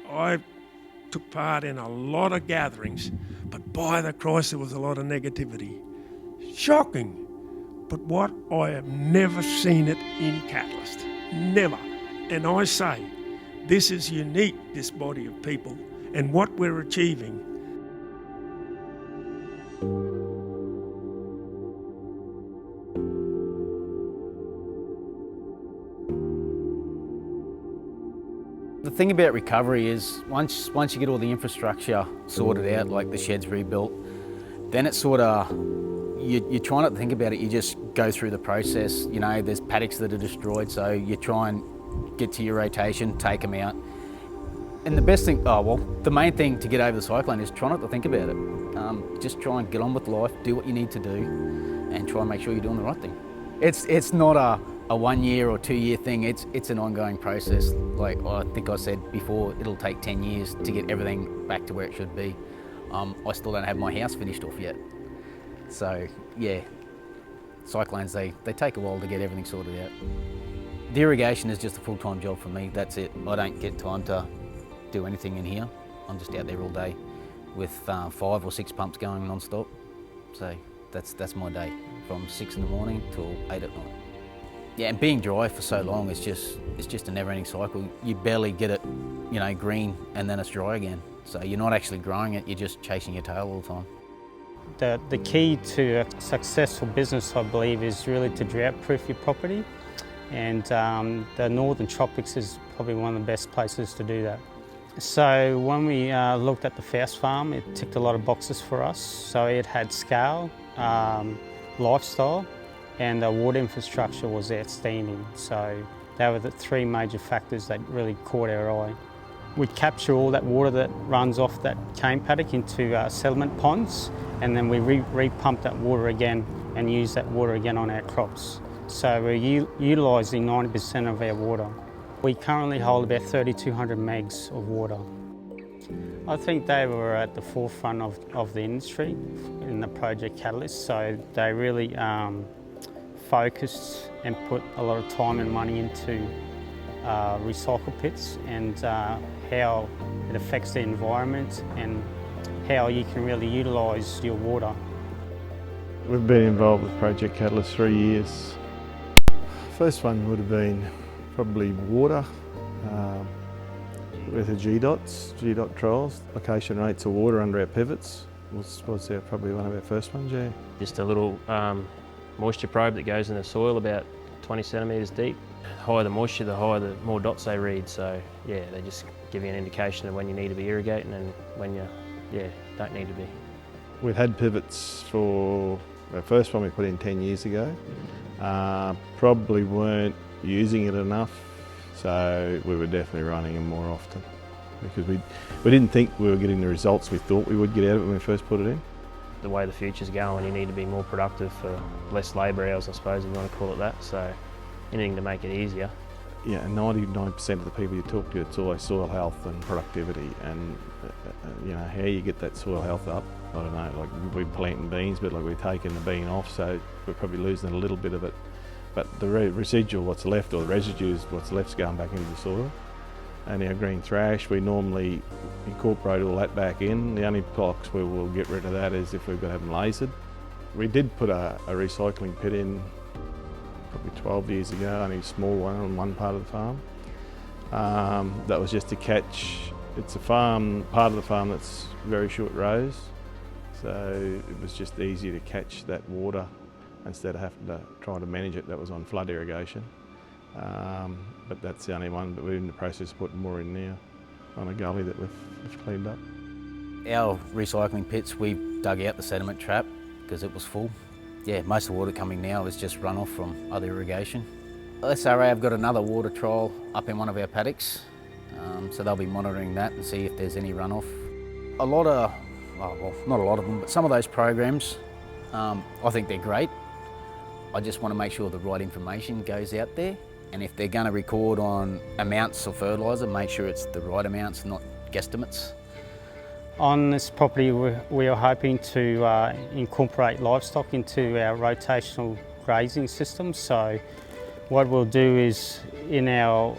I took part in a lot of gatherings, but by the Christ, there was a lot of negativity. Shocking. But what I have never seen it in Catalyst. Never. And I say, this is unique, this body of people, and what we're achieving. The thing about recovery is once you get all the infrastructure sorted out, like the sheds rebuilt, then it's sort of, you try not to think about it, you just go through the process. You know, there's paddocks that are destroyed, so you try and get to your rotation, take them out. And the best thing, the main thing to get over the cyclone is try not to think about it. Just try and get on with life, do what you need to do, and try and make sure you're doing the right thing. It's not a 1 year or 2 year thing, it's an ongoing process. Like I think I said before, it'll take 10 years to get everything back to where it should be. I still don't have my house finished off yet. So yeah, cyclones, they take a while to get everything sorted out. The irrigation is just a full-time job for me, that's it. I don't get time to do anything in here. I'm just out there all day with 5 or 6 pumps going non-stop. So that's my day, from 6 in the morning till 8 at night. Yeah, and being dry for so long, it's just a never-ending cycle. You barely get it, you know, green and then it's dry again. So you're not actually growing it, you're just chasing your tail all the time. The key to a successful business, I believe, is really to drought-proof your property, and the Northern Tropics is probably one of the best places to do that. So when we looked at the Faust farm, it ticked a lot of boxes for us. So it had scale, lifestyle, and the water infrastructure was outstanding. So they were the 3 major factors that really caught our eye. We capture all that water that runs off that cane paddock into settlement ponds, and then we re-pump that water again and use that water again on our crops. So we're utilising 90% of our water. We currently hold about 3,200 megs of water. I think they were at the forefront of the industry in the Project Catalyst, so they really focused and put a lot of time and money into recycle pits and how it affects the environment and how you can really utilise your water. We've been involved with Project Catalyst 3 years. First one would have been probably water with the GDOT trials. Application rates of water under our pivots was probably one of our first ones, yeah. Just a little moisture probe that goes in the soil about 20 centimetres deep. The higher the moisture, the more dots they read. So yeah, they just give you an indication of when you need to be irrigating and when you don't need to be. We've had pivots for our first one we put in 10 years ago. Probably weren't using it enough, so we were definitely running them more often because we didn't think we were getting the results we thought we would get out of it when we first put it in. The way the future's going, you need to be more productive for less labour hours, I suppose, if you want to call it that. So anything to make it easier. Yeah, and 99% of the people you talk to, it's always soil health and productivity, and you know how you get that soil health up. I don't know, like we're planting beans, but like we're taking the bean off, so we're probably losing a little bit of it. But the residual, what's left, or the residues, what's left's going back into the soil. And our green thrash, we normally incorporate all that back in. The only blocks where we'll get rid of that is if we've got to have them lasered. We did put a recycling pit in probably 12 years ago, only a small one on one part of the farm. That was just to catch, it's a farm, part of the farm that's very short rows, so it was just easier to catch that water instead of having to try to manage it. That was on flood irrigation. But that's the only one, but we're in the process of putting more in now on a gully that we've cleaned up. Our recycling pits, we dug out the sediment trap because it was full. Yeah, most of the water coming now is just runoff from other irrigation. SRA have got another water trial up in one of our paddocks, so they'll be monitoring that and see if there's any runoff. A lot of, well, not a lot of them, but some of those programs, I think they're great. I just want to make sure the right information goes out there, and if they're going to record on amounts of fertiliser, make sure it's the right amounts, not guesstimates. On this property, we are hoping to incorporate livestock into our rotational grazing system. So What we'll do is in our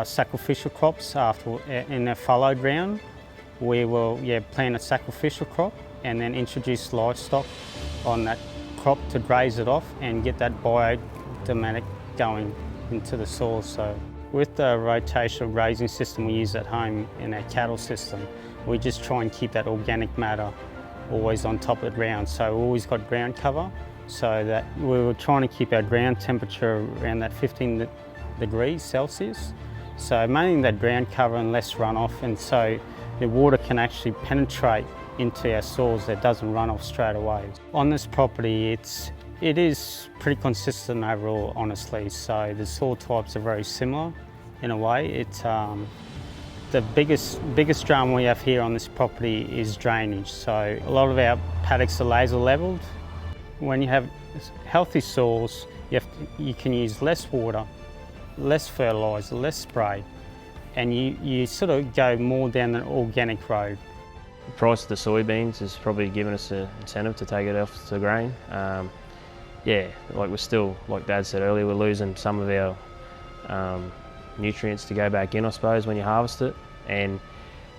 sacrificial crops, in a fallowed round, we will plant a sacrificial crop and then introduce livestock on that crop to graze it off and get that biodynamic going into the soil. So with the rotational grazing system we use at home in our cattle system, we just try and keep that organic matter always on top of the ground. So we always got ground cover, so that we were trying to keep our ground temperature around that 15 degrees Celsius. So maintaining that ground cover and less runoff, and so the water can actually penetrate into our soils that doesn't run off straight away. On this property, it is pretty consistent overall, honestly. So the soil types are very similar in a way. The biggest drama we have here on this property is drainage. So a lot of our paddocks are laser levelled. When you have healthy soils, you can use less water, less fertiliser, less spray, and you sort of go more down an organic road. The price of the soybeans has probably given us an incentive to take it off the grain. Like we're still, like Dad said earlier, we're losing some of our nutrients to go back in, I suppose, when you harvest it. And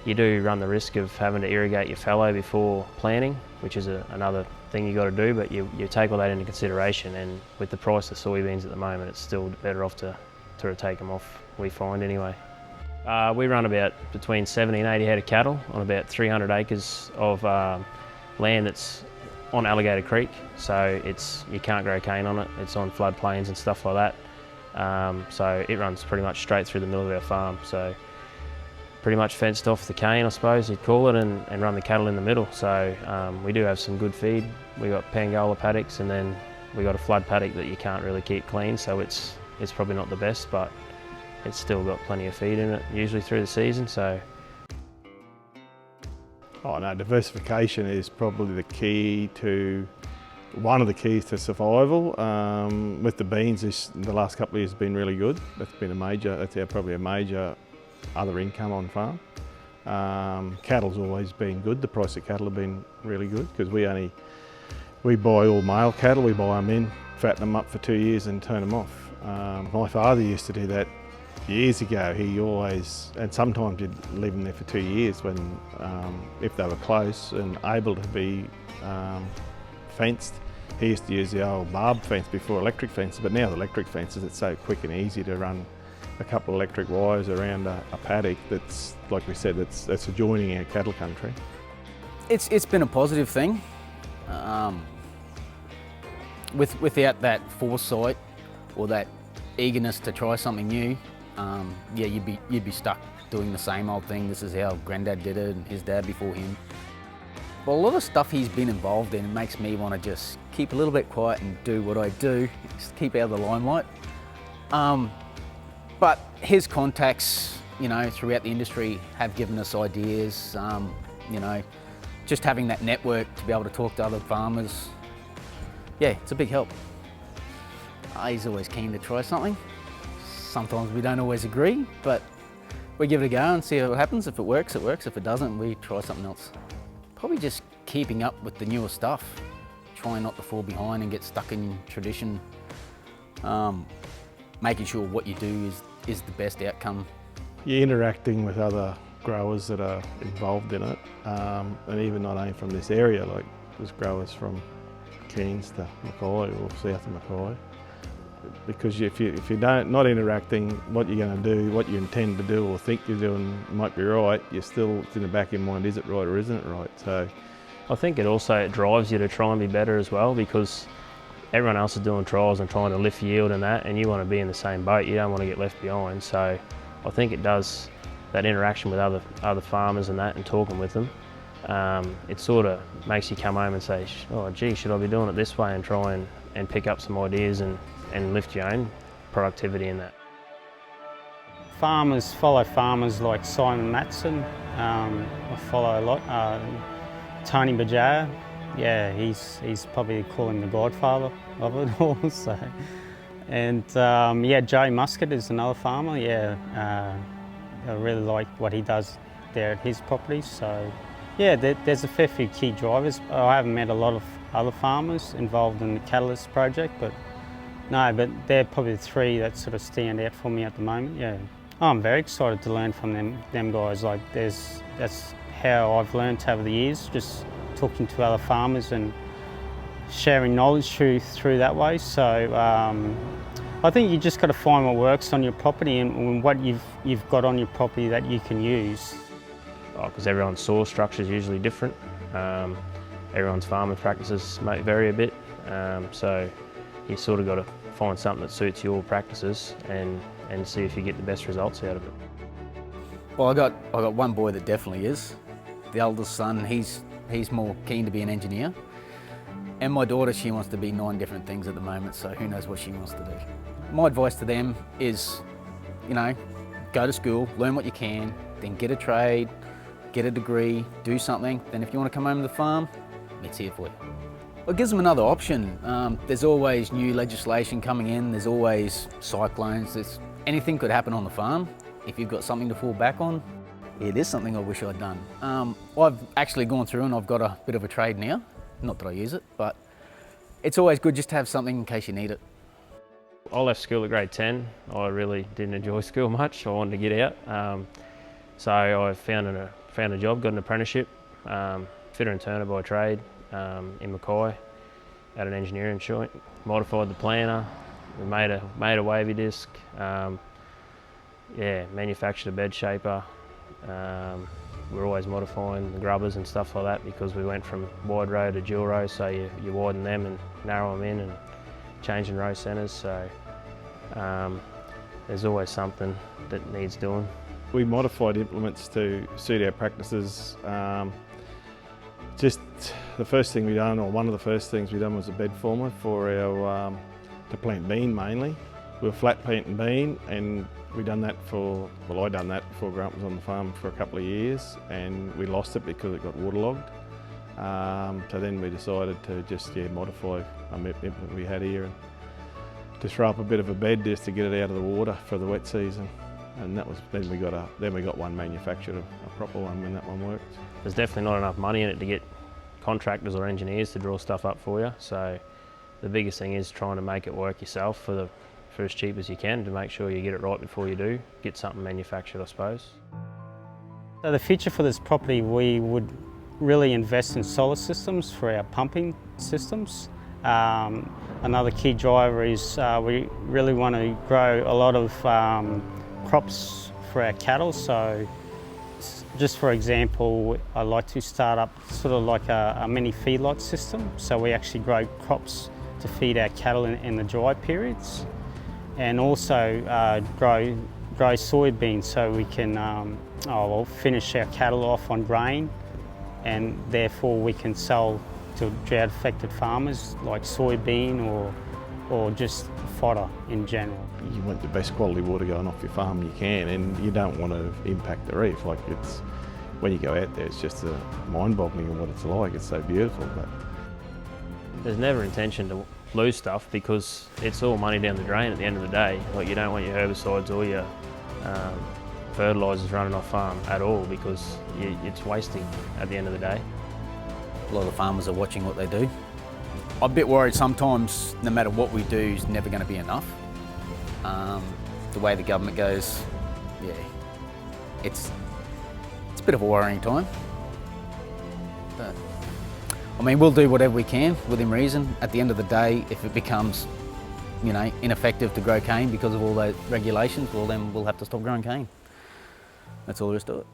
you do run the risk of having to irrigate your fallow before planting, which is another thing you got to do, but you take all that into consideration. And with the price of soybeans at the moment, it's still better off to take them off, we find anyway. We run about between 70 and 80 head of cattle on about 300 acres of land that's on Alligator Creek, so you can't grow cane on it. It's on floodplains and stuff like that. So it runs pretty much straight through the middle of our farm. So pretty much fenced off the cane, I suppose you'd call it, and run the cattle in the middle. So we do have some good feed. We got Pangola paddocks, and then we got a flood paddock that you can't really keep clean. So it's probably not the best, but it's still got plenty of feed in it, usually through the season. So. Oh no, diversification is probably one of the keys to survival. With the beans, the last couple of years has been really good. That's probably a major other income on farm. Cattle's always been good. The price of cattle have been really good because we buy all male cattle. We buy them in, fatten them up for 2 years and turn them off. My father used to do that years ago. He always, and sometimes he'd leave them there for 2 years when, if they were close and able to be fenced. He used to use the old barb fence before electric fences, but now the electric fences, it's so quick and easy to run a couple of electric wires around a paddock that's, like we said, that's adjoining our cattle country. It's been a positive thing. Without that foresight or that eagerness to try something new, you'd be stuck doing the same old thing. This is how Granddad did it and his dad before him. But a lot of stuff he's been involved in makes me want to just keep a little bit quiet and do what I do, just keep out of the limelight. But his contacts, throughout the industry have given us ideas. Just having that network to be able to talk to other farmers, it's a big help. He's always keen to try something. Sometimes we don't always agree, but we give it a go and see what happens. If it works, it works. If it doesn't, we try something else. Probably just keeping up with the newer stuff, trying not to fall behind and get stuck in tradition. Making sure what you do is the best outcome. You're interacting with other growers that are involved in it, and even not only from this area, like there's growers from Keens to Mackay or south of Mackay. Because if you're not interacting, what you're going to do, what you intend to do or think you're doing might be right, you're still, it's in the back of your mind, is it right or isn't it right? So I think it drives you to try and be better as well, because everyone else is doing trials and trying to lift yield and that, and you want to be in the same boat. You don't want to get left behind. So I think it does, that interaction with other farmers and that, and talking with them, it sort of makes you come home and say, oh gee, should I be doing it this way, and try and pick up some ideas and lift your own productivity in that. Farmers follow farmers like Simon Matson. I follow a lot. Tony Bajar, he's probably calling the godfather of it all. So, and Joe Muscat is another farmer. I really like what he does there at his property. So, there's a fair few key drivers. I haven't met a lot of other farmers involved in the Catalyst project, but No, but they're probably the three that sort of stand out for me at the moment, yeah. I'm very excited to learn from them guys. Like that's how I've learned over the years, just talking to other farmers and sharing knowledge through that way. So I think you just got to find what works on your property and what you've got on your property that you can use. Because everyone's soil structure is usually different. Everyone's farming practices may vary a bit, so you sort of got to find something that suits your practices and see if you get the best results out of it. Well, I got one boy that definitely is. The eldest son, he's more keen to be an engineer. And my daughter, she wants to be 9 different things at the moment, so who knows what she wants to do. My advice to them is, you know, go to school, learn what you can, then get a trade, get a degree, do something. Then if you want to come home to the farm, it's here for you. It gives them another option. There's always new legislation coming in, there's always cyclones, anything could happen on the farm. If you've got something to fall back on, it is something I wish I'd done. I've actually gone through and I've got a bit of a trade now. Not that I use it, but it's always good just to have something in case you need it. I left school at grade 10. I really didn't enjoy school much. I wanted to get out. So I found a job, got an apprenticeship, fitter and turner by trade in Mackay at an engineering joint. Modified the planter, we made a wavy disc, manufactured a bed shaper. We're always modifying the grubbers and stuff like that because we went from wide row to dual row, so you widen them and narrow them in and changing row centres. So there's always something that needs doing. We modified implements to suit our practices. Just the first thing we done, or one of the first things we done, was a bed former for our to plant bean mainly. We were flat planting bean, and we done that I done that before Grant was on the farm for a couple of years, and we lost it because it got waterlogged. So then we decided to just modify a implement we had here and just throw up a bit of a bed just to get it out of the water for the wet season. And that was then we got one manufactured, a proper one, when that one worked. There's definitely not enough money in it to get contractors or engineers to draw stuff up for you. So the biggest thing is trying to make it work yourself for as cheap as you can, to make sure you get it right before you do get something manufactured, I suppose. So the future for this property, we would really invest in solar systems for our pumping systems. Another key driver is we really want to grow a lot of crops for our cattle. So just for example, I'd like to start up sort of like a mini feedlot system. So we actually grow crops to feed our cattle in the dry periods, and also grow soybeans so we can finish our cattle off on grain, and therefore we can sell to drought affected farmers like soybean or just fodder in general. You want the best quality water going off your farm you can, and you don't want to impact the reef. Like, it's when you go out there, it's just mind-boggling of what it's like. It's so beautiful. But there's never intention to lose stuff because it's all money down the drain at the end of the day. Like, you don't want your herbicides or your fertilisers running off farm at all, because it's wasting at the end of the day. A lot of farmers are watching what they do. I'm a bit worried sometimes no matter what we do is never going to be enough. The way the government goes, it's a bit of a worrying time. But I mean, we'll do whatever we can within reason. At the end of the day, if it becomes, ineffective to grow cane because of all those regulations, well then we'll have to stop growing cane. That's all there is to it.